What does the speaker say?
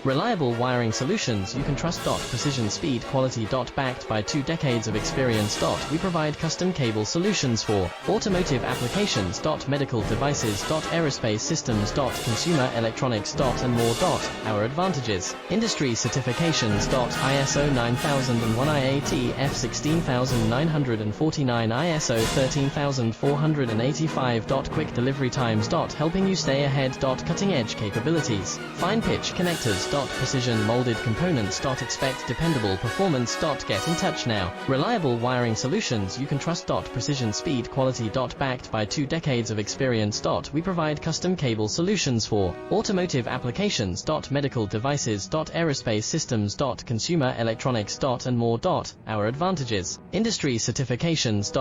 Reliable wiring solutions you can trust. Precision, speed, quality. Backed by 2 decades of experience. We provide custom cable solutions for automotive applications. Medical devices. Aerospace systems. Consumer electronics. And more. Our advantages: industry certifications. ISO 9001, IATF 16949, ISO 13485. Quick delivery times. Helping you stay ahead. Cutting edge capabilities: fine pitch connectors. Precision molded components. Expect dependable performance. Get in touch now. Reliable wiring solutions you can trust. Precision, speed, quality. Backed by 2 decades of experience. We provide custom cable solutions for automotive applications. Medical devices. Aerospace systems. Consumer electronics. And more. Our advantages: industry certifications.